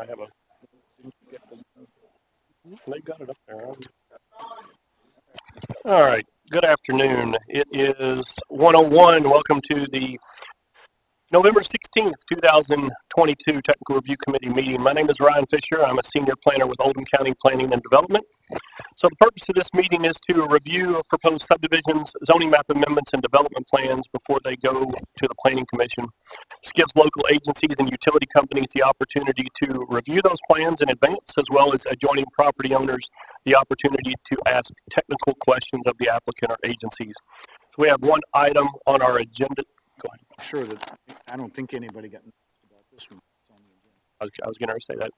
I have a. They got it up there. All right. Good afternoon. It is 1:01. Welcome to the November 16th, 2022 Technical Review Committee meeting. My name is Ryan Fisher. I'm a senior planner with Oldham County Planning and Development. So the purpose of this meeting is to review proposed subdivisions, zoning map amendments, and development plans before they go to the Planning Commission. This gives local agencies and utility companies the opportunity to review those plans in advance, as well as adjoining property owners the opportunity to ask technical questions of the applicant or agencies. So we have one item on our agenda. Go ahead. I'm sure that I don't think anybody got noticed about this one. It's on the agenda. I was going to say that.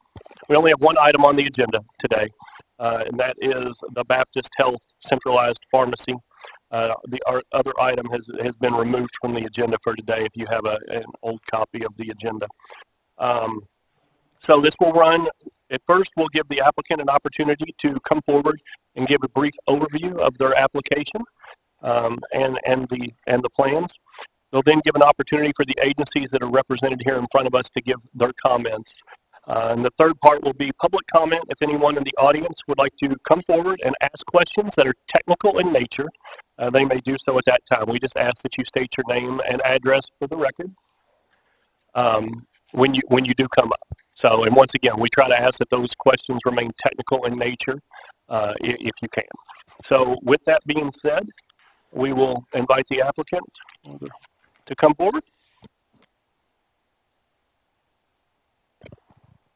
We only have one item on the agenda today, and that is the Baptist Health Centralized Pharmacy. The other item has been removed from the agenda for today if you have an old copy of the agenda. So this will run, at first we'll give the applicant an opportunity to come forward and give a brief overview of their application and the plans. They'll then give an opportunity for the agencies that are represented here in front of us to give their comments. And the third part will be public comment. If anyone in the audience would like to come forward and ask questions that are technical in nature, they may do so at that time. We just ask that you state your name and address for the record when you do come up. So, and once again, we try to ask that those questions remain technical in nature if you can. So with that being said, we will invite the applicant to come forward.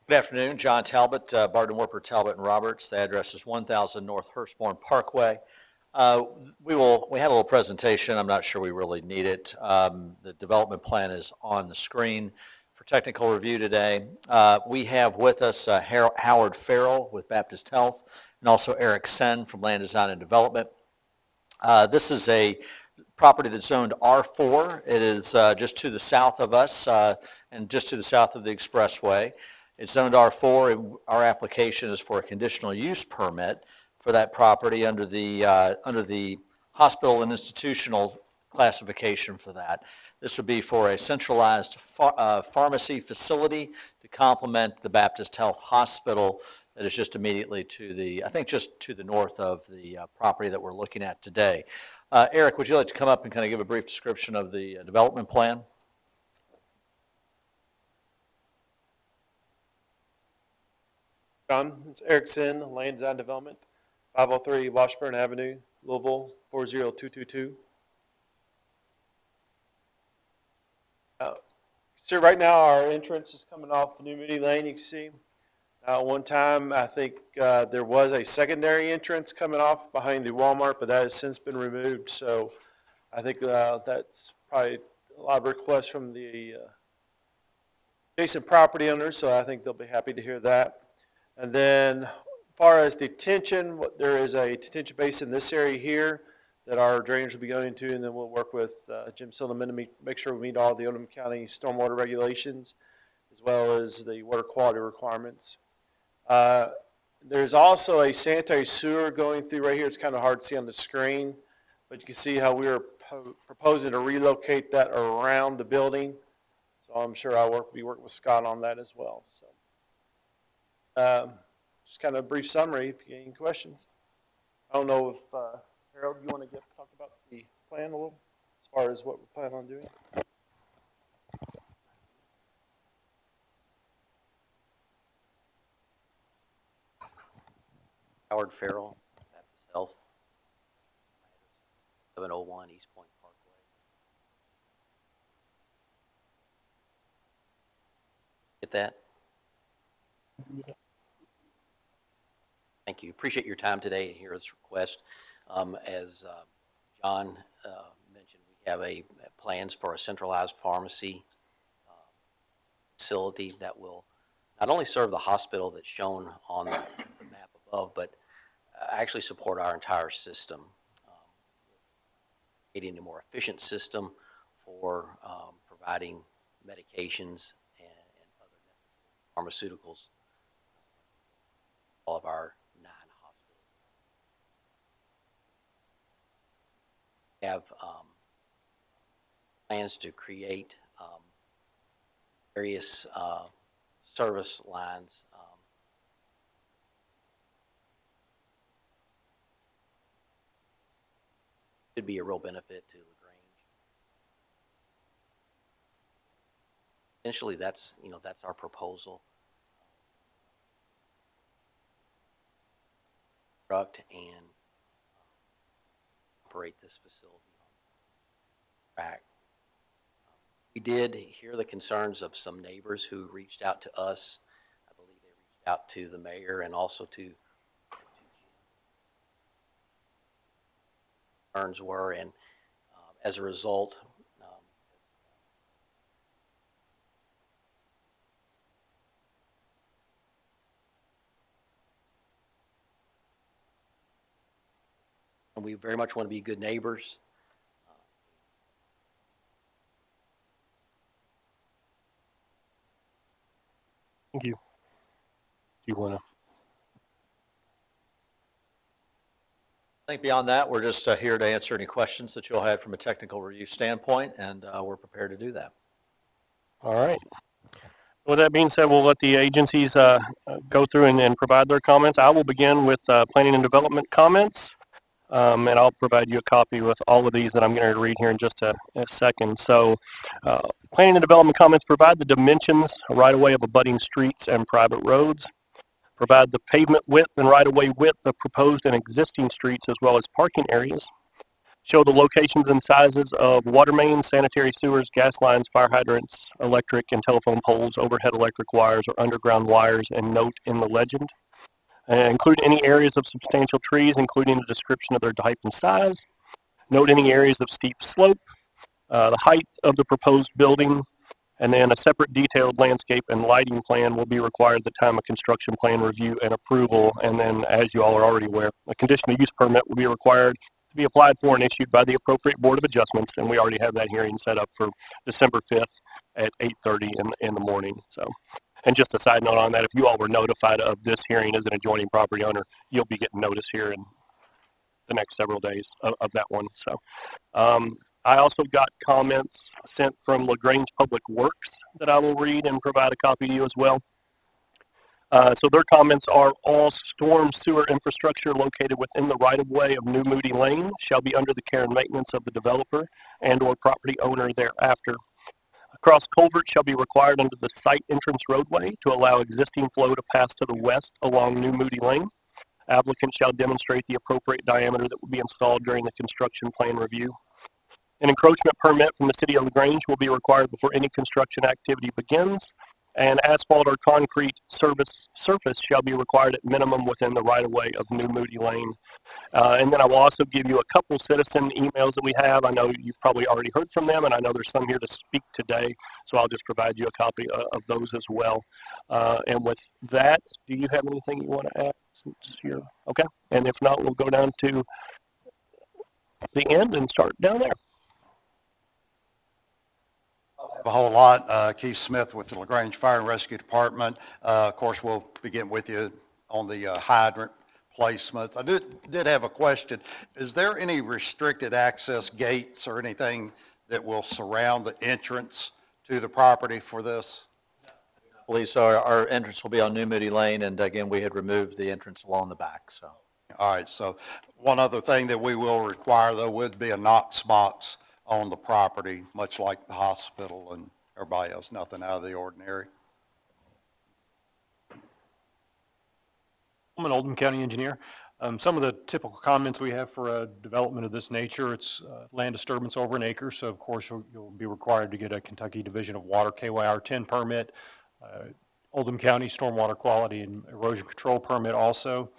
Good afternoon, John Talbot, Barden Werper, Talbot and Roberts. The address is 1000 North Hurstbourne Parkway. We had a little presentation. I'm not sure we really need it. The development plan is on the screen for technical review today. We have with us Howard Farrell with Baptist Health and also Eric Sen from Land Design and Development. This is a property that's zoned R4. It is just to the south of us and just to the south of the expressway. It's zoned R4, and our application is for a conditional use permit for that property under the hospital and institutional classification for that. This would be for a centralized pharmacy facility to complement the Baptist Health Hospital that is just immediately to the, I think just to the north of the property that we're looking at today. Eric, would you like to come up and kind of give a brief description of the development plan? John, it's Eric Sen, Land Design Development, 503 Washburn Avenue, Louisville, 40222. So right now our entrance is coming off New Moody Lane, you can see. One time I think there was a secondary entrance coming off behind the Walmart, but that has since been removed. So I think that's probably a lot of requests from the adjacent property owners, so I think they'll be happy to hear that. And then as far as detention, there is a detention basin in this area here that our drainage will be going into, and then we'll work with Jim Silliman to make sure we meet all the Oldham County stormwater regulations as well as the water quality requirements. There's also a sanitary sewer going through right here. It's kind of hard to see on the screen, but you can see how we are proposing to relocate that around the building. So I'm sure I'll be working with Scott on that as well. So. Just kind of a brief summary if you get any questions. I don't know if, Harold, you want to talk about the plan a little as far as what we plan on doing? Howard Farrell, Baptist Health, 701 East Point Parkway. Get that? Thank you. Appreciate your time today to hear this request. As John mentioned, we have plans for a centralized pharmacy facility that will not only serve the hospital that's shown on the map above, but actually support our entire system, creating a more efficient system for providing medications and other necessary pharmaceuticals. All of our 9 hospitals. We have plans to create various service lines. Could be a real benefit to LaGrange. Essentially, that's our proposal. Construct and operate this facility on track. We did hear the concerns of some neighbors who reached out to us. I believe they reached out to the mayor and also to Jim. Concerns were, and as a result, and we very much want to be good neighbors. Thank you. Do you want to? I think beyond that, we're just here to answer any questions that you'll have from a technical review standpoint, and we're prepared to do that. All right. With that being said, we'll let the agencies go through and provide their comments. I will begin with planning and development comments, and I'll provide you a copy with all of these that I'm going to read here in just a second. So planning and development comments: provide the dimensions right-of-way of abutting streets and private roads. Provide the pavement width and right-of-way width of proposed and existing streets as well as parking areas. Show the locations and sizes of water mains, sanitary sewers, gas lines, fire hydrants, electric and telephone poles, overhead electric wires, or underground wires, and note in the legend. Include any areas of substantial trees, including a description of their type and size. Note any areas of steep slope, the height of the proposed building, and then a separate detailed landscape and lighting plan will be required at the time of construction plan review and approval. And then, as you all are already aware, a conditional use permit will be required to be applied for and issued by the appropriate Board of Adjustments. And we already have that hearing set up for December 5th at 8:30 in the morning. So, and just a side note on that, if you all were notified of this hearing as an adjoining property owner, you'll be getting notice here in the next several days of that one. So, I also got comments sent from LaGrange Public Works that I will read and provide a copy to you as well. So their comments are: all storm sewer infrastructure located within the right-of-way of New Moody Lane shall be under the care and maintenance of the developer and or property owner thereafter. A cross culvert shall be required under the site entrance roadway to allow existing flow to pass to the west along New Moody Lane. Applicant shall demonstrate the appropriate diameter that will be installed during the construction plan review. An encroachment permit from the City of LaGrange will be required before any construction activity begins, and asphalt or concrete surface shall be required at minimum within the right-of-way of New Moody Lane. And then I will also give you a couple citizen emails that we have. I know you've probably already heard from them, and I know there's some here to speak today, so I'll just provide you a copy of those as well. And with that, do you have anything you want to add since you're okay? And if not, we'll go down to the end and start down there. A whole lot. Keith Smith with the LaGrange Fire and Rescue Department. Of course, we'll begin with you on the hydrant placement. I did have a question. Is there any restricted access gates or anything that will surround the entrance to the property for this? I believe so. Our entrance will be on New Moody Lane, and again, we had removed the entrance along the back. So, all right. So one other thing that we will require, though, would be a Knox box on the property, much like the hospital and everybody else. Nothing out of the ordinary. I'm an Oldham County engineer. Some of the typical comments we have for a development of this nature: it's land disturbance over an acre, so of course you'll be required to get a Kentucky Division of Water KYR 10 permit, Oldham County Stormwater Quality and Erosion Control permit also.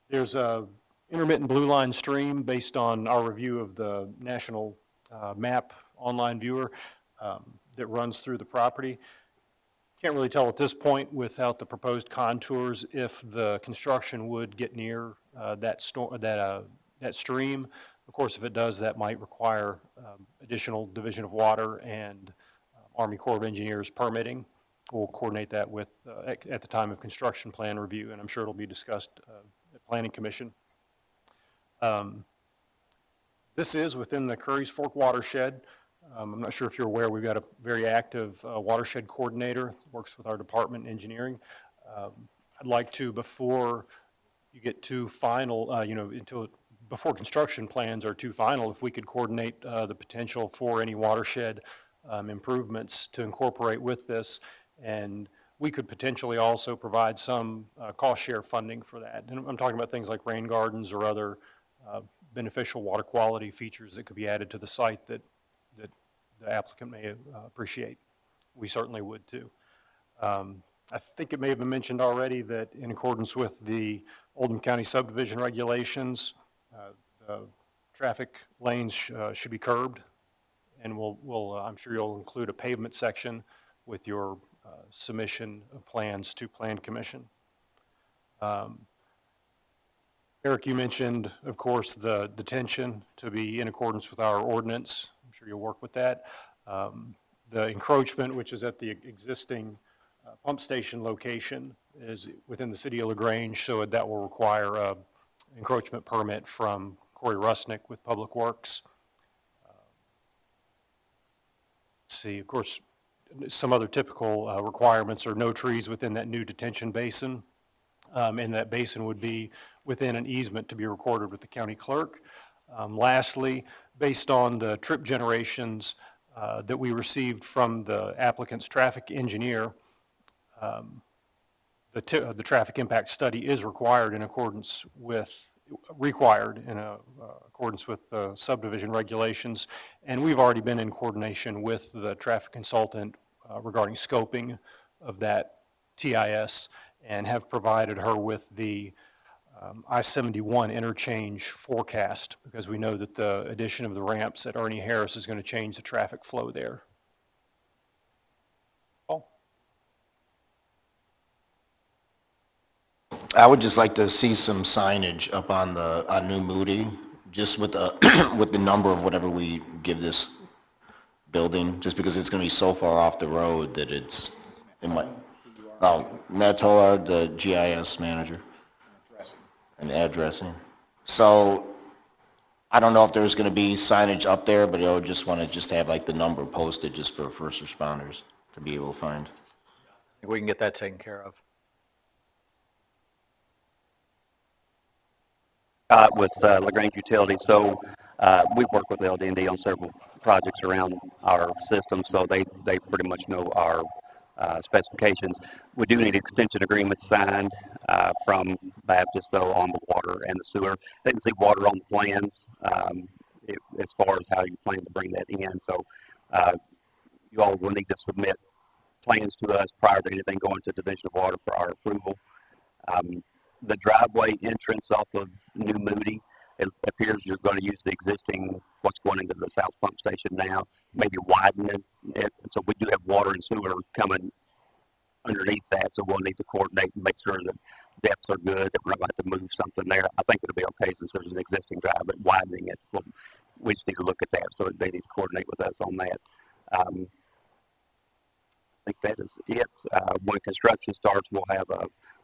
There's a intermittent blue line stream based on our review of the national map online viewer that runs through the property. Can't really tell at this point without the proposed contours if the construction would get near that stream. Of course, if it does, that might require additional Division of Water and Army Corps of Engineers permitting. We'll coordinate that with at the time of construction plan review, and I'm sure it'll be discussed at Planning Commission. This is within the Curry's Fork watershed. I'm not sure if you're aware, we've got a very active watershed coordinator, works with our department in engineering. I'd like to, before you get to final, before construction plans are too final, if we could coordinate the potential for any watershed improvements to incorporate with this. And we could potentially also provide some cost share funding for that. And I'm talking about things like rain gardens or other beneficial water quality features that could be added to the site that the applicant may appreciate. We certainly would too. I think it may have been mentioned already that in accordance with the Oldham County subdivision regulations, the traffic lanes should be curbed, and I'm sure you'll include a pavement section with your submission of plans to Plan Commission. Eric, you mentioned, of course, the detention to be in accordance with our ordinance. I'm sure you'll work with that. The encroachment, which is at the existing pump station location, is within the city of LaGrange, so that will require an encroachment permit from Corey Rusnick with Public Works. Let's see, of course, some other typical requirements are no trees within that new detention basin. And that basin would be within an easement to be recorded with the county clerk. Lastly, based on the trip generations that we received from the applicant's traffic engineer, the traffic impact study is required in accordance with the subdivision regulations, and we've already been in coordination with the traffic consultant regarding scoping of that TIS, and have provided her with the I-71 interchange forecast, because we know that the addition of the ramps at Ernie Harris is going to change the traffic flow there. Paul? I would just like to see some signage up on New Moody, just with the, with the number of whatever we give this building, just because it's gonna be so far off the road that it might. Oh, Matt Tollard, the GIS manager. And addressing. So, I don't know if there's gonna be signage up there, but I would just wanna have like the number posted just for first responders to be able to find. I think we can get that taken care of. With LaGrange Utilities, so we've worked with LD&D on several projects around our system, so they pretty much know our specifications. We do need extension agreements signed from Baptist, though, on the water and the sewer. They can see water on the plans as far as how you plan to bring that in. So you all will need to submit plans to us prior to anything going to Division of Water for our approval. The driveway entrance off of New Moody, it appears you're going to use the existing, what's going into the south pump station now, maybe widen it. So we do have water and sewer coming underneath that, so we'll need to coordinate and make sure that depths are good, that we're not going to have to move something there. I think it'll be okay since there's an existing drive, but widening it, we just need to look at that, so they need to coordinate with us on that. I think that is it. When construction starts,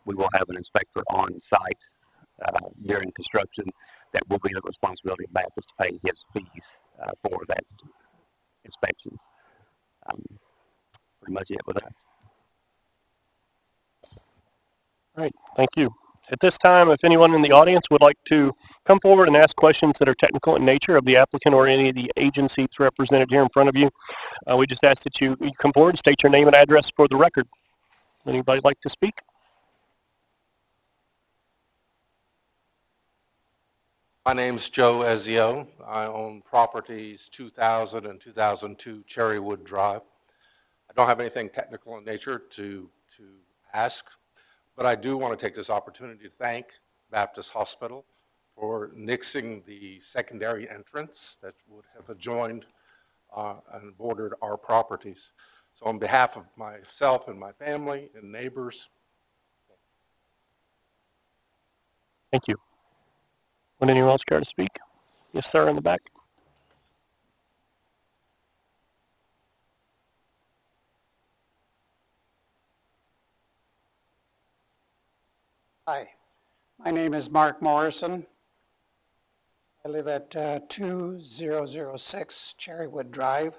we will have an inspector on site during construction. That will be the responsibility of Baptist to pay his fees for that inspections. Pretty much it with us. All right, thank you. At this time, if anyone in the audience would like to come forward and ask questions that are technical in nature of the applicant or any of the agencies represented here in front of you, we just ask that you come forward and state your name and address for the record. Anybody like to speak? My name's Joe Ezio. I own properties 2000 and 2002 Cherrywood Drive. I don't have anything technical in nature to ask, but I do want to take this opportunity to thank Baptist Hospital for nixing the secondary entrance that would have adjoined and bordered our properties. So on behalf of myself and my family and neighbors. Thank you. Would anyone else care to speak? Yes, sir, in the back. Hi, my name is Mark Morrison. I live at 2006 Cherrywood Drive.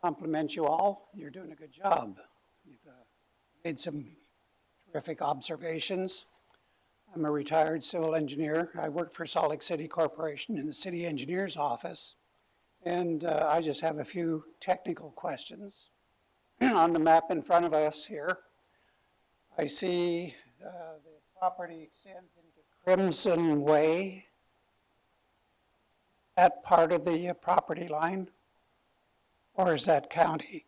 compliment you all. You're doing a good job. You've made some terrific observations. I'm a retired civil engineer. I work for Salt Lake City Corporation in the city engineer's office. And I just have a few technical questions. On the map in front of us here, I see the property extends into Crimson Way. That part of the property line? Or is that county?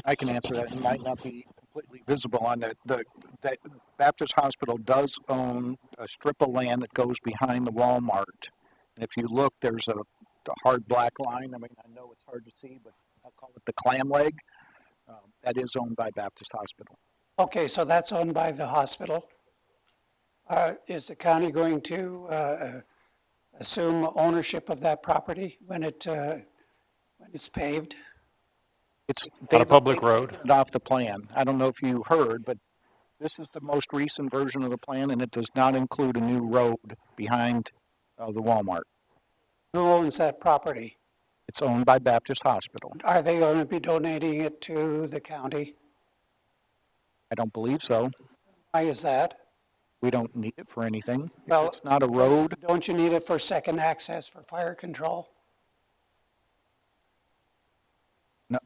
I can answer that. It might not be completely visible on that. That Baptist Hospital does own a strip of land that goes behind the Walmart. And if you look, there's a hard black line. I mean, I know it's hard to see, but I'll call it the clam leg. That is owned by Baptist Hospital. Okay, so that's owned by the hospital. Is the county going to assume ownership of that property when it's paved? It's On a public road. It off the plan. I don't know if you heard, but this is the most recent version of the plan, and it does not include a new road behind the Walmart. Who owns that property? It's owned by Baptist Hospital. Are they going to be donating it to the county? I don't believe so. Why is that? We don't need it for anything. Well, It's not a road. Don't you need it for second access for fire control? No,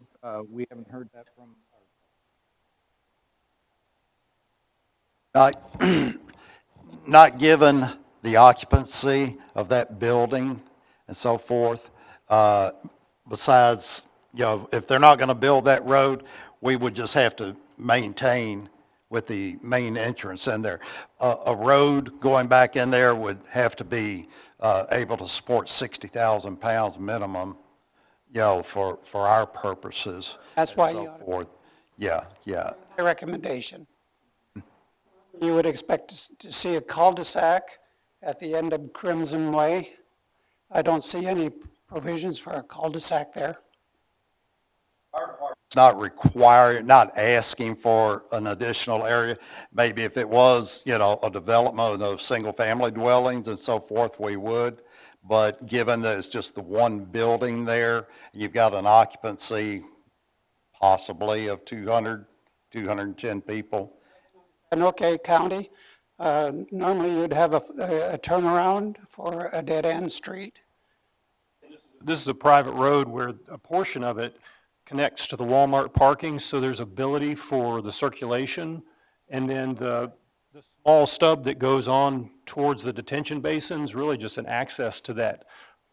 we haven't heard that from. Not given the occupancy of that building and so forth. Besides, if they're not going to build that road, we would just have to maintain with the main entrance in there. A road going back in there would have to be able to support 60,000 pounds minimum, for our purposes. That's why and you so ought to- forth. Yeah. My recommendation. You would expect to see a cul-de-sac at the end of Crimson Way. I don't see any provisions for a cul-de-sac there. It's not requiring, not asking for an additional area. Maybe if it was, a development of single-family dwellings and so forth, we would. But given that it's just the one building there, you've got an occupancy possibly of 210 people. And okay, county, normally you'd have a turnaround for a dead-end street. This is a private road where a portion of it connects to the Walmart parking, so there's ability for the circulation. And then the small stub that goes on towards the detention basin is really just an access to that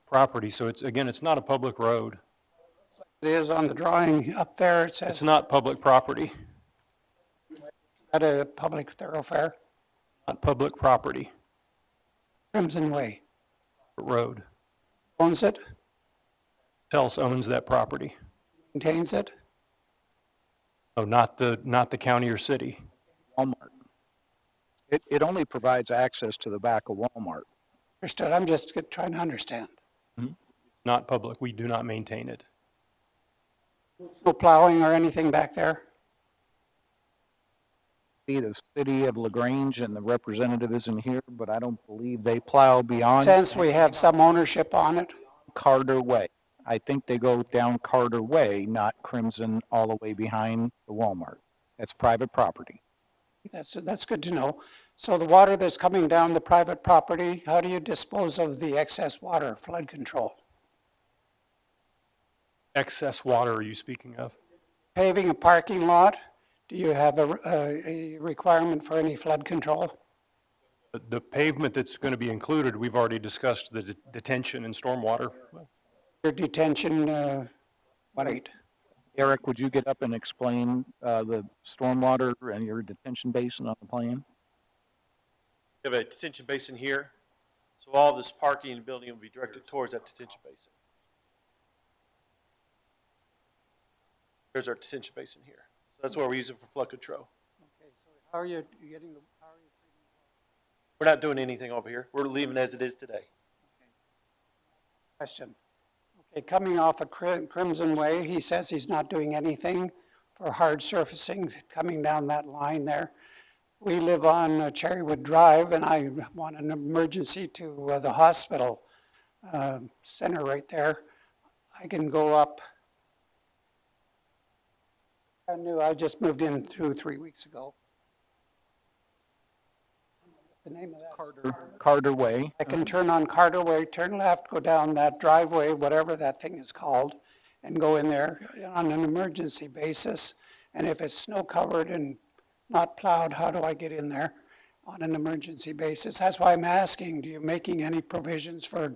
property. So it's not a public road. It is on the drawing up there, it says It's not public property, at a public thoroughfare, not public property, Crimson Way. road. Owns it, Telus owns that property. maintains it. No, not the county or city. Walmart. It only provides access to the back of Walmart. Understood, I'm just trying to understand. It's not public. We do not maintain it. No plowing or anything back there? See, the city of LaGrange and the representative isn't here, but I don't believe they plow beyond Since we have some ownership on it, Carter Way. I think they go down Carter Way, not Crimson all the way behind the Walmart. That's private property. that's good to know. So the water that's coming down the private property, how do you dispose of the excess water, flood control? Excess water are you speaking of? Paving a parking lot, do you have a requirement for any flood control? The pavement that's going to be included, we've already discussed the detention and stormwater. Your detention rate? Eric, would you get up and explain the stormwater and your detention basin on the plan? We have a detention basin here, so all of this parking and building will be directed towards that detention basin. There's our detention basin here. So that's what we're using for flood control. Okay, so how are you getting the, how are you treating We're not doing anything over here. We're leaving as it is today. question? Okay, coming off of Crimson Way, he says he's not doing anything for hard surfacing coming down that line there. We live on Cherrywood Drive, and I want an emergency to the hospital. center right there. I can go up. I just moved in 3 weeks ago. The name of that? Carter Way. I can turn on Carter Way, turn left, go down that driveway, whatever that thing is called, and go in there on an emergency basis. And if it's snow covered and not plowed, how do I get in there on an emergency basis? That's why I'm asking, do you making any provisions for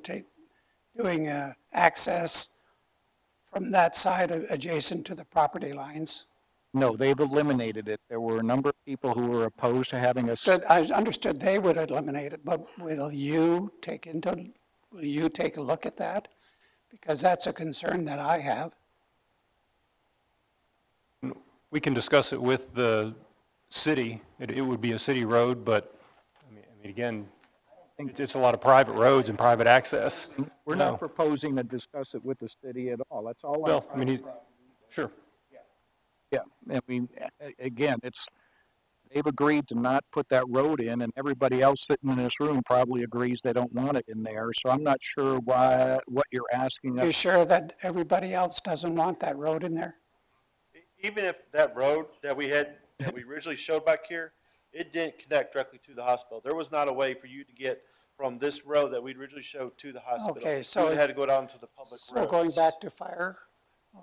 doing access from that side adjacent to the property lines? No, they've eliminated it. There were a number of people who were opposed to having a. I understood they would eliminate it, but will you take a look at that? Because that's a concern that I have. We can discuss it with the city. It would be a city road, but, I mean, again, it's a lot of private roads and private access. We're not proposing to discuss it with the city at all. That's all. Well, I mean, sure. Yeah, I mean, again, they've agreed to not put that road in, and everybody else sitting in this room probably agrees they don't want it in there, so I'm not sure what you're asking. Are you sure that everybody else doesn't want that road in there? Even if that road that we originally showed back here, it didn't connect directly to the hospital. There was not a way for you to get from this road that we originally showed to the hospital. Okay, so. You would have had to go down to the public roads. So going back to fire,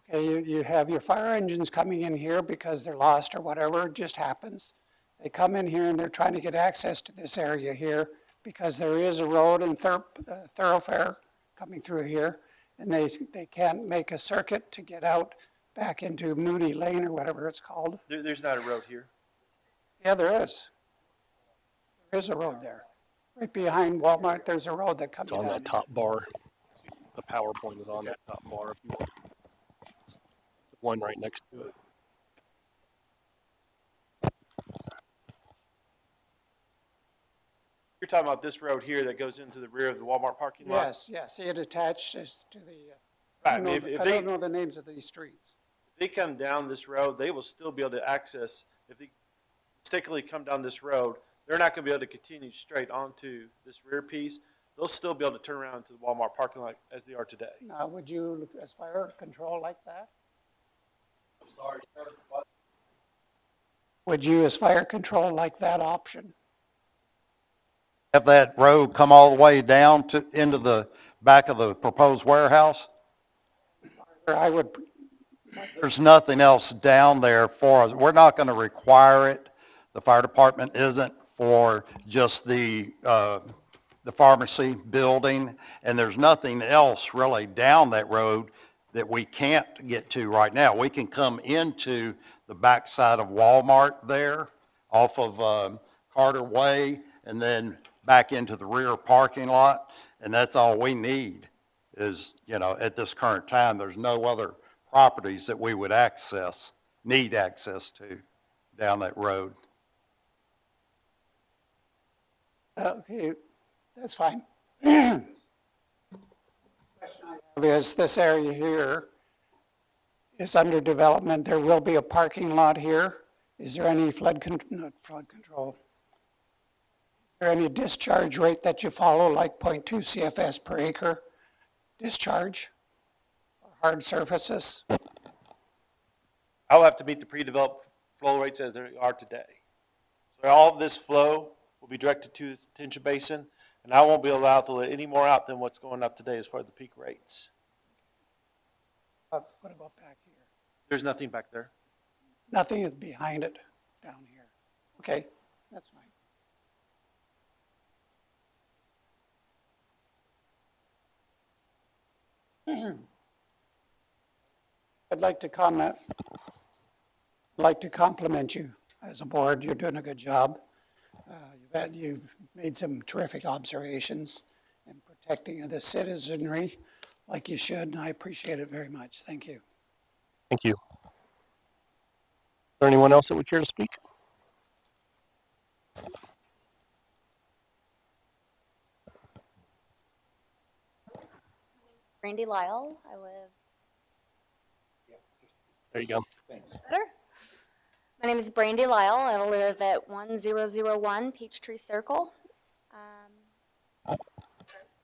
okay, you have your fire engines coming in here because they're lost or whatever, it just happens. They come in here and they're trying to get access to this area here because there is a road and thoroughfare coming through here, and they can't make a circuit to get out back into Moody Lane or whatever it's called. There's not a road here. Yeah, there is. There is a road there. Right behind Walmart, there's a road that comes It's on down. that top bar. The PowerPoint is on that top bar. If you want. The one right next to it. You're talking about this road here that goes into the rear of the Walmart parking lot? Yes, it attaches to the, Right, I don't know the names of these streets. If they come down this road, they will still be able to access, if they mistakenly come down this road, they're not going to be able to continue straight onto this rear piece. They'll still be able to turn around to the Walmart parking lot as they are today. Now, would you, as fire control like that? I'm sorry, sir, what? Would you, as fire control, like that option? Have that road come all the way down into the back of the proposed warehouse? Or I would, There's nothing else down there for us. We're not going to require it. The fire department isn't for just the pharmacy building, and there's nothing else really down that road that we can't get to right now. We can come into the backside of Walmart there off of Carter Way and then back into the rear parking lot, and that's all we need is, at this current time, there's no other properties that we would need access to down that road. okay, that's fine. Question I have is this area here is under development. There will be a parking lot here. Is there any not flood control? Is there any discharge rate that you follow, like 0.2 CFS per acre discharge or hard surfaces? I'll have to meet the pre-developed flow rates as they are today. So all of this flow will be directed to this detention basin, and I won't be allowed to let any more out than what's going up today as far as the peak rates. What about back here? There's nothing back there. Nothing is behind it down here. Okay, that's fine. I'd like to compliment you as a board. You're doing a good job. You've made some terrific observations in protecting the citizenry like you should, and I appreciate it very much. Thank you. Thank you. Is there anyone else that would care to speak? Brandy Lyle. I live. There you go. Better? My name is Brandy Lyle. I live at 1001 Peachtree Circle.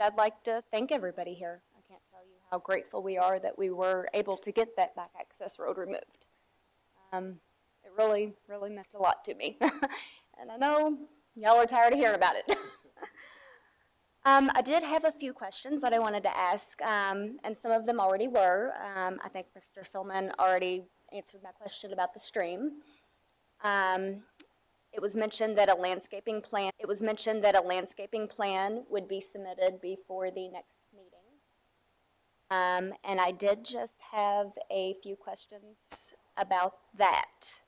I'd like to thank everybody here. I can't tell you how grateful we are that we were able to get that back access road removed. It really, really meant a lot to me. And I know y'all are tired of hearing about it. I did have a few questions that I wanted to ask, and some of them already were. I think Mr. Silman already answered my question about the stream. It was mentioned that a landscaping plan would be submitted before the next meeting. And I did just have a few questions about that.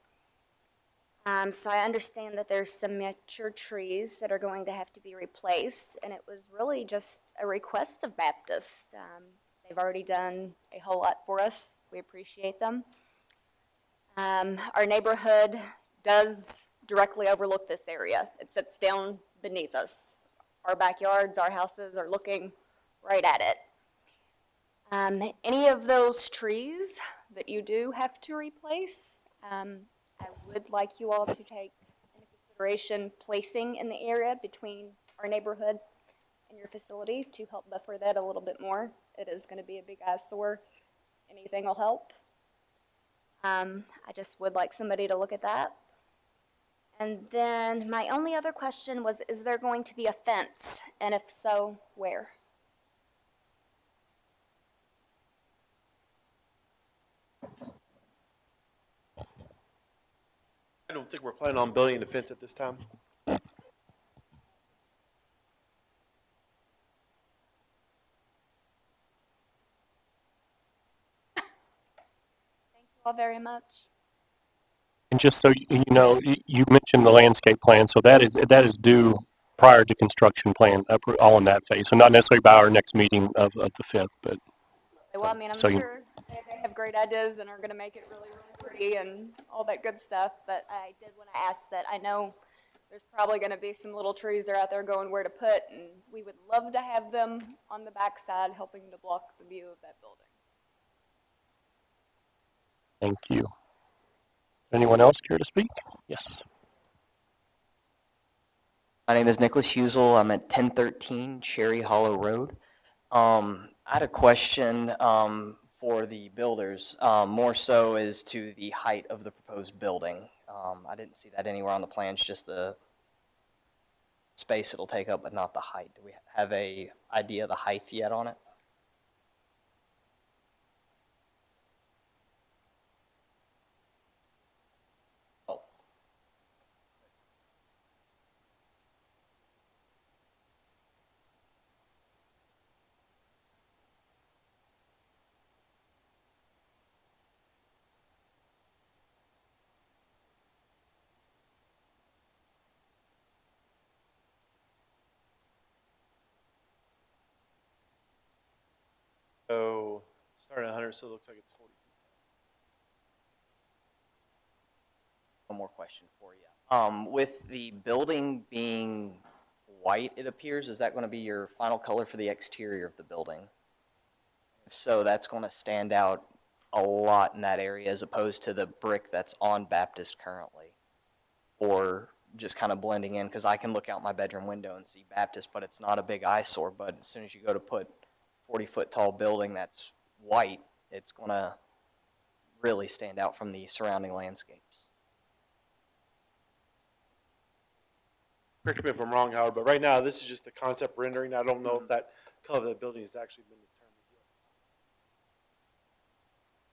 So I understand that there's some mature trees that are going to have to be replaced, and it was really just a request of Baptist. They've already done a whole lot for us. We appreciate them. Our neighborhood does directly overlook this area. It sits down beneath us. Our backyards, our houses are looking right at it. Any of those trees that you do have to replace, I would like you all to take into consideration placing in the area between our neighborhood and your facility to help buffer that a little bit more. It is going to be a big eyesore. Anything will help. I just would like somebody to look at that. And then my only other question was, is there going to be a fence? And if so, where? I don't think we're planning on building a fence at this time. Thank you all very much. And just so you know, you mentioned the landscape plan, so that is due prior to construction plan, all in that phase. So not necessarily by our next meeting of the 5th, but. Well, I mean, I'm sure they have great ideas and are going to make it really, really pretty and all that good stuff, but I did want to ask that I know there's probably going to be some little trees that are out there going where to put, and we would love to have them on the backside helping to block the view of that building. Thank you. Anyone else care to speak? Yes. My name is Nicholas Husel. I'm at 1013 Cherry Hollow Road. I had a question for the builders, more so as to the height of the proposed building. I didn't see that anywhere on the plans, just the space it'll take up, but not the height. Do we have a idea of the height yet on it? So starting at 100, so it looks like it's 40 feet. One more question for you. With the building being white, it appears, is that going to be your final color for the exterior of the building? If so, that's going to stand out a lot in that area as opposed to the brick that's on Baptist currently, or just kind of blending in, because I can look out my bedroom window and see Baptist, but it's not a big eyesore. But as soon as you go to put 40-foot tall building that's white, it's going to really stand out from the surrounding landscapes. Correct me if I'm wrong, Howard, but right now this is just a concept rendering. I don't know if that color of that building has actually been determined yet.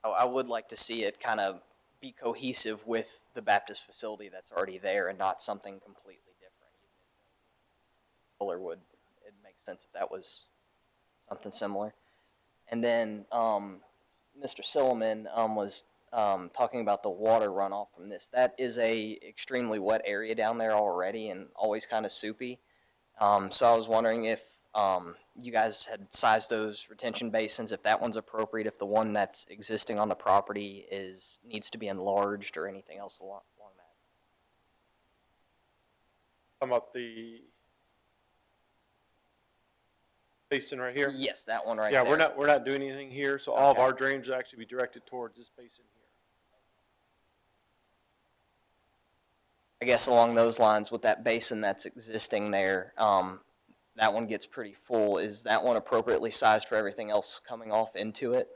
Oh, I would like to see it kind of be cohesive with the Baptist facility that's already there and not something completely different. Color would, it makes sense if that was something similar. And then Mr. Silliman was talking about the water runoff from this. That is a extremely wet area down there already and always kind of soupy. So I was wondering if you guys had sized those retention basins, if that one's appropriate, if the one that's existing on the property needs to be enlarged or anything else along that. Talking about the basin right here? Yes, that one right there. there. Yeah, we're not doing anything here, so all of our drainage will actually be directed towards this basin here. I guess along those lines, with that basin that's existing there, that one gets pretty full. Is that one appropriately sized for everything else coming off into it?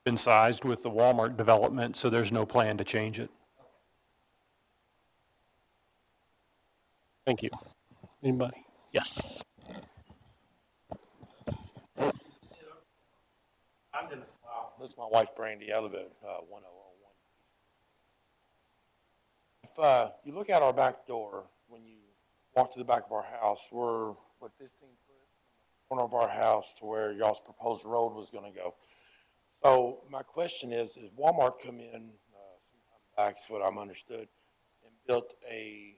Been sized with the Walmart development, so there's no plan to change it. Thank you. Anybody? Yes. I'm Dennis Lau. This is my wife Brandy. I live at 1001. If you look out our back door, when you walk to the back of our house, we're, 15 foot from the corner of our house to where y'all's proposed road was going to go. So my question is Walmart come in sometime back, is what I'm understood, and built a,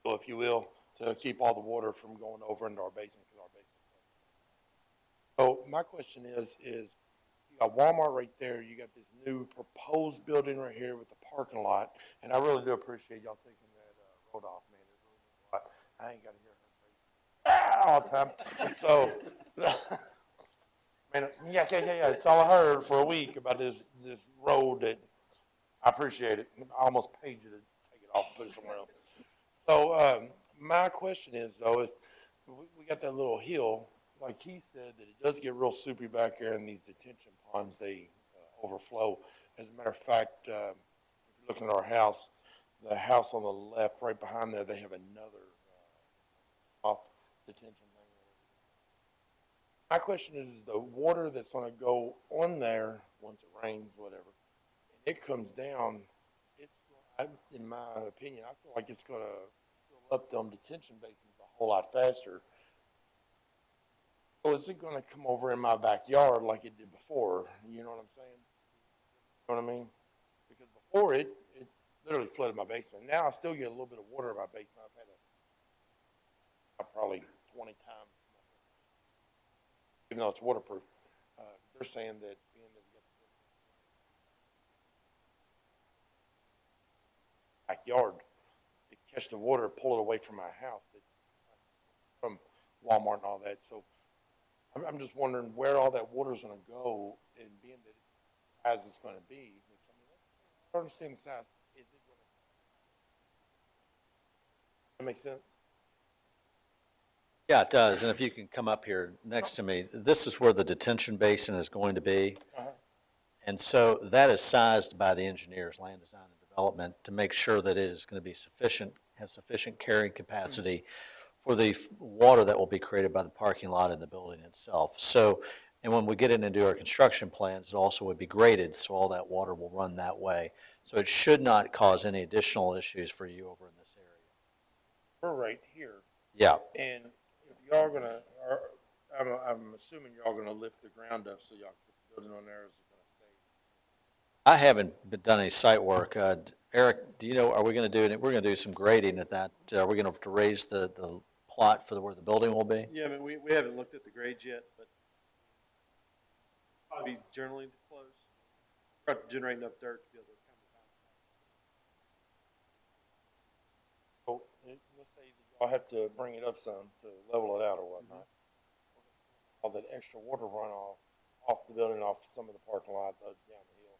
if you will, to keep all the water from going over into our basement because our basement. So my question is you got Walmart right there. You got this new proposed building right here with the parking lot, and I really do appreciate y'all taking that road off, man. It really means a lot. I ain't got to hear her crazy all the time. So, man, yeah. It's all I heard for a week about this road that I appreciate it. I almost paid you to take it off and put it somewhere else. So my question is though, we got that little hill. Like he said, that it does get real soupy back there in these detention ponds. They overflow. As a matter of fact, if you're looking at our house, the house on the left, right behind there, they have another off detention thing. My question is the water that's going to go on there once it rains, whatever, and it comes down, in my opinion, I feel like it's going to fill up them detention basins a whole lot faster. So is it going to come over in my backyard like it did before? You know what I'm saying? You know what I mean? Because before it literally flooded my basement. Now I still get a little bit of water in my basement. I've had probably 20 times, even though it's waterproof. They're saying that being that we got the backyard to catch the water, pull it away from my house. That's from Walmart and all that. So I'm just wondering where all that water is going to go, and being that it's as it's going to be, which I mean, I don't understand the size. Is it going to? That make sense? Yeah, it does. And if you can come up here next to me, this is where the detention basin is going to be. And so that is sized by the engineers, land design and development, to make sure that it is going to be sufficient, have sufficient carrying capacity for the water that will be created by the parking lot and the building itself. So, and when we get in and do our construction plans, it also would be graded, so all that water will run that way. So it should not cause any additional issues for you over in this area. We're right here. Yeah. And if y'all gonna, I'm assuming y'all gonna lift the ground up so y'all can put the building on there. Is it gonna stay? I haven't done any site work. Eric, do you know, are we going to do it? We're going to do some grading at that. Are we going to have to raise the plot for where the building will be? Yeah, I mean, we haven't looked at the grades yet, but probably generally close. We're not generating enough dirt to be able to come down. So let's say that y'all have to bring it up some to level it out or whatnot. All that extra water runoff off the building, off some of the parking lot down the hill.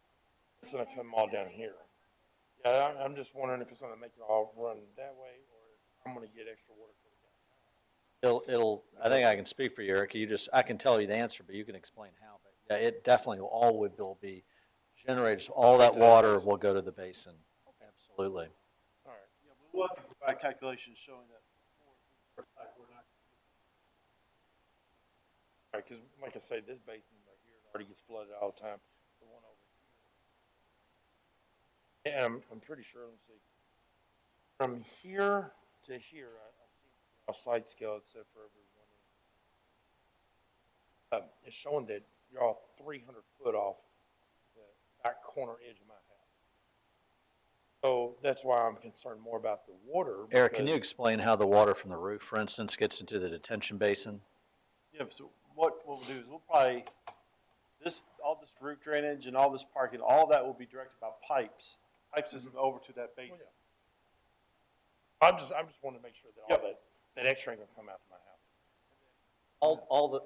It's going to come all down here. Yeah, I'm just wondering if it's going to make it all run that way, or if I'm going to get extra water coming down. I think I can speak for you, Eric. I can tell you the answer, but you can explain how. But yeah, it definitely will be generated. So all that water will go to the basin. Absolutely. All right. Yeah, we'll have to provide calculations showing that before we're not. All right, because like I say, this basin right here already gets flooded all the time. The one over here. And I'm pretty sure, let's see. From here to here, I see a side scale it said for everyone. It's showing that you're all 300 foot off the back corner edge of my house. So that's why I'm concerned more about the water. Eric, can you explain how the water from the roof, for instance, gets into the detention basin? Yeah, so what we'll do is we'll probably, all this roof drainage and all this parking, all that will be directed by pipe system over to that basin. Oh, yeah. I'm just wanting to make sure that all that extra ain't gonna come out to my house.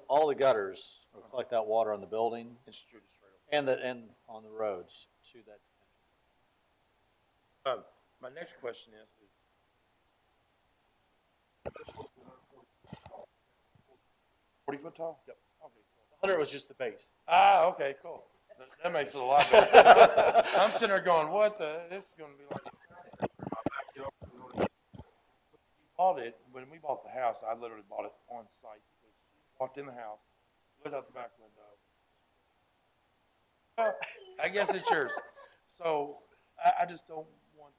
All the gutters will collect that water on the building It's straight over. and on the roads to that detention. My next question is 40 foot tall? Yep. Okay, so the 100 was just the base. Ah, okay, cool. That makes it a lot better. I'm sitting there going, what the, this is gonna be like. Bought it, when we bought the house, I literally bought it on site because she walked in the house, looked out the back window. Well, I guess it's yours. So I just don't want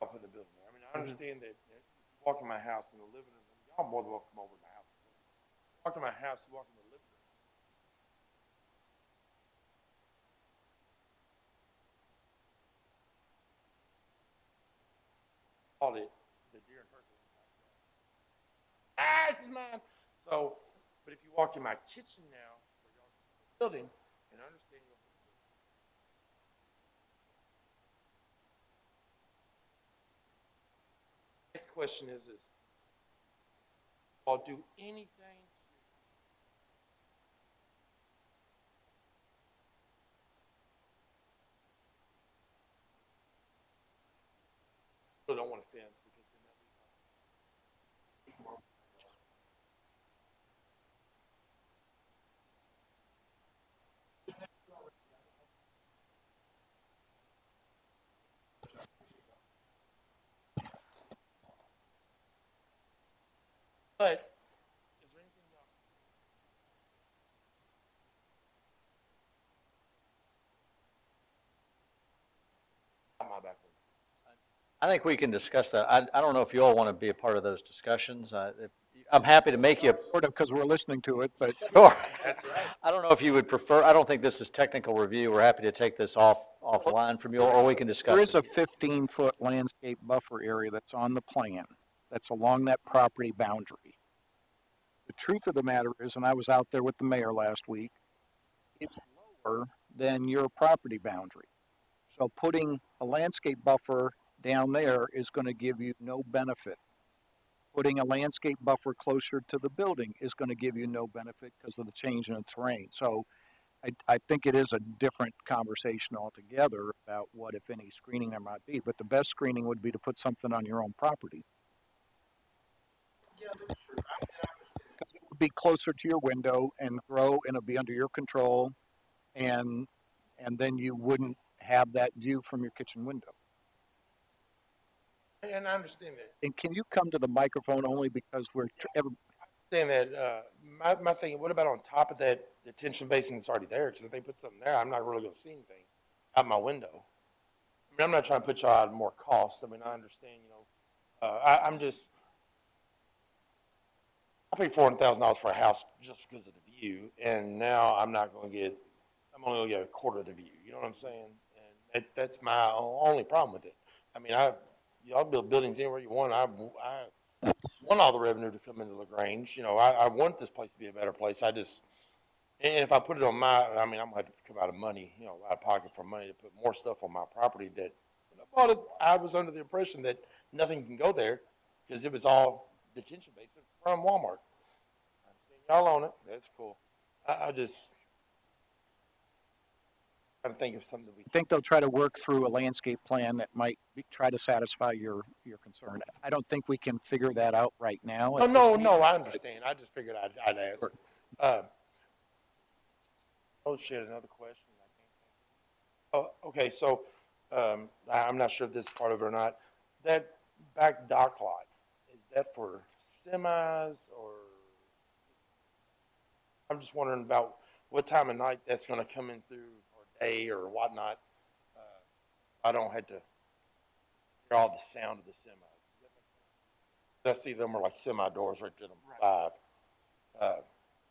I'll put the building there. I mean, I understand that if you walk in my house in the living room, y'all more than welcome over to my house. Walk in my house, you walk in the living room. Called it the deer and turkey. Ah, this is mine. So, but if you walk in my kitchen now, where y'all building, and I understand you'll put the building. Next question is I'll do anything to, I don't want to fence because then that leaves but is there anything else? Not my back window. I think we can discuss that. I don't know if you all want to be a part of those discussions. I'm happy to make you, Sort of, because we're listening to it, but sure. I don't know if you would prefer, I don't think this is technical review. We're happy to take this offline from you, or we can discuss there is it. a 15-foot landscape buffer area that's on the plan, that's along that property boundary. The truth of the matter is, and I was out there with the mayor last week, it's lower than your property boundary. So putting a landscape buffer down there is going to give you no benefit. Putting a landscape buffer closer to the building is going to give you no benefit because of the change in the terrain. So I think it is a different conversation altogether about what, if any, screening there might be. But the best screening would be to put something on your own property. Yeah, that's true. It would be closer to your window and grow, and it'll be under your control, and then you wouldn't have that view from your kitchen window. And I understand that. And can you come to the microphone only because we're Saying that, my thing, what about on top of that detention basin that's already there? Because if they put something there, I'm not really going to see anything out my window. I mean, I'm not trying to put y'all out more cost. I mean, I understand, you know, I'm just, I paid $400,000 for a house just because of the view, and now I'm not going to get, I'm only going to get a quarter of the view. You know what I'm saying? And that's my only problem with it. I mean, y'all build buildings anywhere you want. I want all the revenue to come into LaGrange. You know, I want this place to be a better place. And if I put it on I mean, I'm going to have to come out of money, you know, out of pocket for money to put more stuff on my property that, when I bought it, I was under the impression that nothing can go there because it was all detention basin from Walmart. I understand y'all own it. That's cool. I just trying to think of something I think they'll try to work through a landscape plan that might try to satisfy your concern. I don't think we can figure that out right now. No, I understand. I just figured I'd ask. Oh shit, another question. Oh, okay, so, I'm not sure if this is part of it or not. That back dock lot, is that for semis or? I'm just wondering about what time of night that's gonna come in through, or day or whatnot. I don't have to hear all the sound of the semis. Does that make sense? I see them are like semi doors right to them, 5.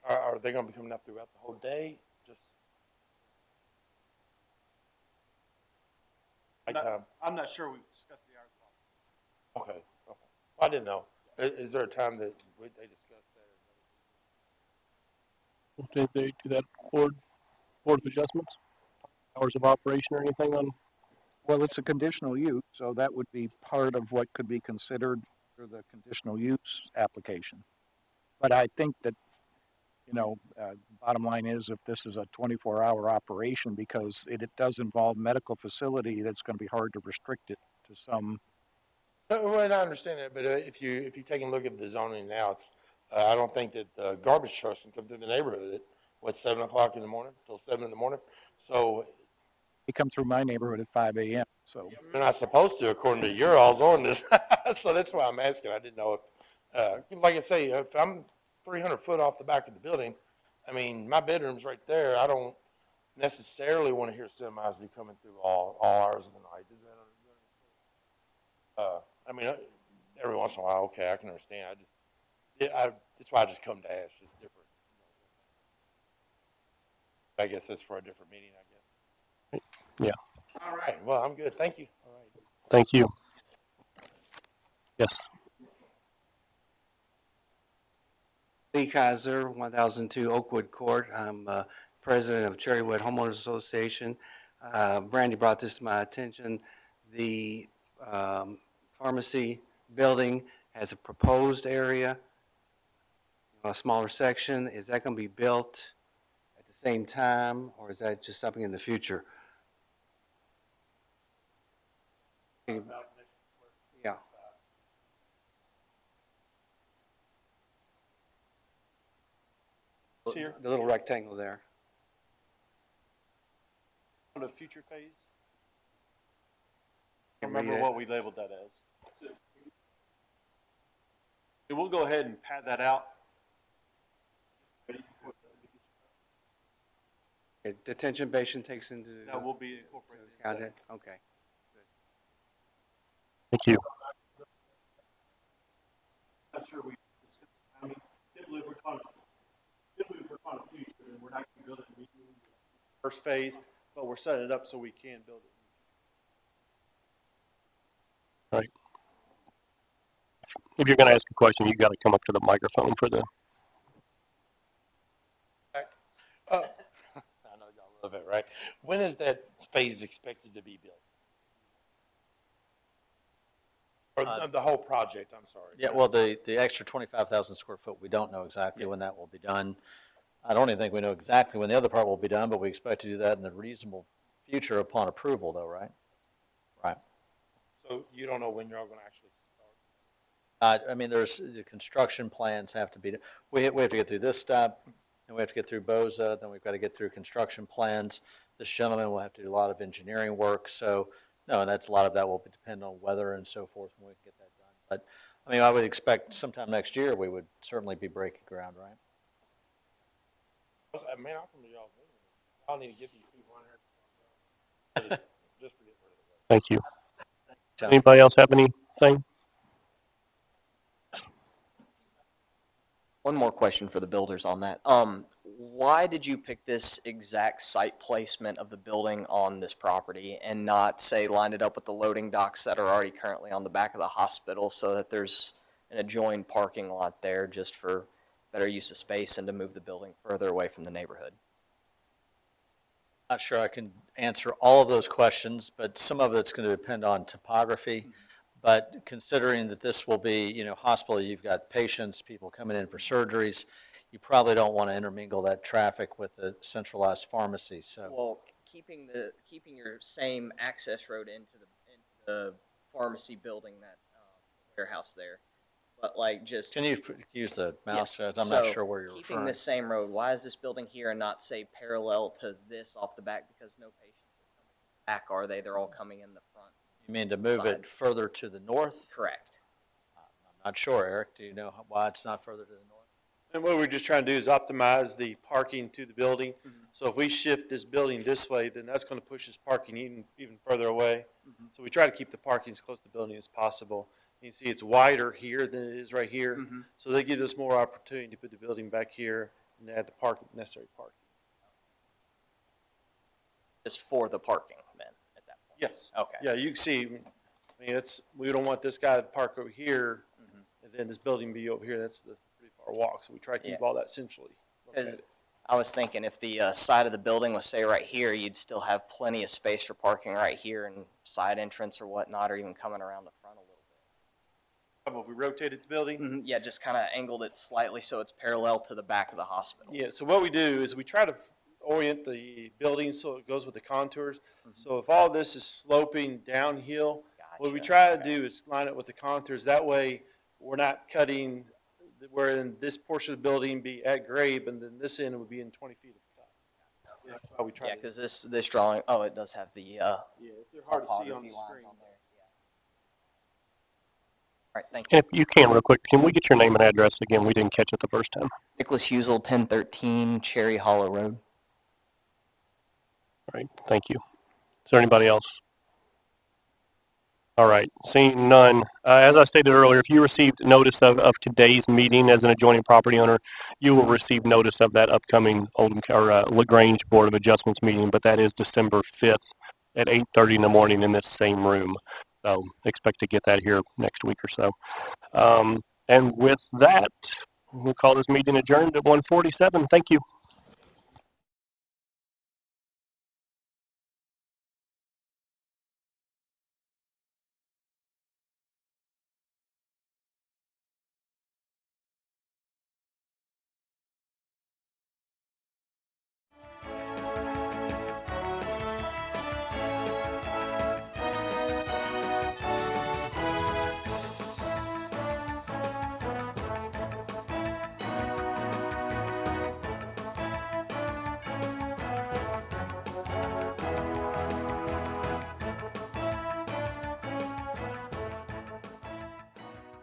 Are they gonna be coming up throughout the whole day? Just nighttime? I'm not sure we've discussed the hours at all. Okay. I didn't know. Is there a time that they discussed that? Did they do that board of adjustments? Hours of operation or anything on? Well, it's a conditional use, so that would be part of what could be considered for the conditional use application. But I think that, you know, bottom line is, if this is a 24-hour operation, because it does involve medical facility, that's going to be hard to restrict it to some Well, I understand that, but if you take a look at the zoning now, it's, I don't think that garbage trucks can come through the neighborhood at, what, 7 o'clock in the morning, till 7 in the morning? So They come through my neighborhood at 5 a.m., so. they're not supposed to according to your all's ordinance. So that's why I'm asking. I didn't know if, like I say, if I'm 300 foot off the back of the building, I mean, my bedroom's right there. I don't necessarily want to hear semis be coming through all hours of the night. Is that, I mean, every once in a while, okay, I can understand. That's why I just come to ask. It's different. I guess that's for a different meeting, I guess. Yeah. All right. Well, I'm good. Thank you. All right. Thank you. Yes. Lee Kaiser, 1002 Oakwood Court. I'm president of Cherrywood Homeowners Association. Brandy brought this to my attention. The pharmacy building has a proposed area, a smaller section. Is that going to be built at the same time, or is that just something in the future? Yeah. Here, The little rectangle there. on the future phase. I Can read remember it. what we labeled that as. And we'll go ahead and pad that out. Okay, detention basin takes into That will be incorporated. account it? Okay. Thank you. Not sure we discussed, I mean, typically we're talking future, and we're not going to build it immediately. First phase, but we're setting it up so we can build it. Right. If you're going to ask a question, you got to come up to the microphone for the. I know y'all love it, right? When is that phase expected to be built? Or the whole project, I'm sorry. Yeah, well, the extra 25,000 square foot, we don't know exactly when that will be done. I don't even think we know exactly when the other part will be done, but we expect to do that in the reasonable future upon approval though, right? Right. So you don't know when you're all going to actually start? I mean, there's, the construction plans have to be, we have to get through this step, and we have to get through BOZA, then we've got to get through construction plans. This gentleman will have to do a lot of engineering work, so, no, and that's, a lot of that will depend on weather and so forth when we can get that done. But, I mean, I would expect sometime next year, we would certainly be breaking ground, right? Man, I'll come to y'all's meeting. Y'all need to get these people on here. Just forget where they go. Thank you. Anybody else have anything? One more question for the builders on that. Why did you pick this exact site placement of the building on this property and not, say, line it up with the loading docks that are already currently on the back of the hospital so that there's an adjoined parking lot there just for better use of space and to move the building further away from the neighborhood? Not sure I can answer all of those questions, but some of it's going to depend on topography. But considering that this will be, you know, hospital, you've got patients, people coming in for surgeries, you probably don't want to intermingle that traffic with the centralized pharmacy, so. Well, keeping your same access road into the pharmacy building, that warehouse there, but like just. Can you use the mouse? Yes. I'm not So, sure where you're keeping referring. the same road, why is this building here and not, say, parallel to this off the back? Because no patients are coming back, are they? They're all coming in the front. You mean to move it side. further to the north? Correct. I'm not sure, Eric. Do you know why it's not further to the north? And what we're just trying to do is optimize the parking to the building. So if we shift this building this way, then that's going to push this parking even further away. So we try to keep the parking as close to the building as possible. You can see it's wider here than it is right here. So they give us more opportunity to put the building back here and add the necessary parking. Just for the parking, then, at that point? Yes. Okay. Yeah, you can see, I mean, we don't want this guy to park over here and then this building be over here. That's the pretty far walk. So we try to keep all that centrally. Because I was thinking if the side of the building was, say, right here, you'd still have plenty of space for parking right here and side entrance or whatnot, or even coming around the front a little bit. How about we rotated the building? Yeah, just kind of angled it slightly so it's parallel to the back of the hospital. Yeah, so what we do is we try to orient the building so it goes with the contours. So if all this is sloping downhill, What we Gotcha. try to do is line it with the contours. That way, we're not cutting, where in this portion of the building be at grade, and then this end would be in 20 feet of cut. So that's why we try Yeah, to. because this drawing, oh, it does have the, Yeah, they're hard to see on the topography lines screen. on there. All right, thank you. And if you can, real quick, can we get your name and address again? We didn't catch it the first time. Nicholas Husel, 1013 Cherry Hollow Road. All right, thank you. Is there anybody else? All right, seeing none. As I stated earlier, if you received notice of today's meeting as an adjoining property owner, you will receive notice of that upcoming Oldham or LaGrange Board of Adjustments meeting, but that is December 5th at 8:30 in the morning in this same room. So expect to get that here next week or so. And with that, we'll call this meeting adjourned at 1:47. Thank you.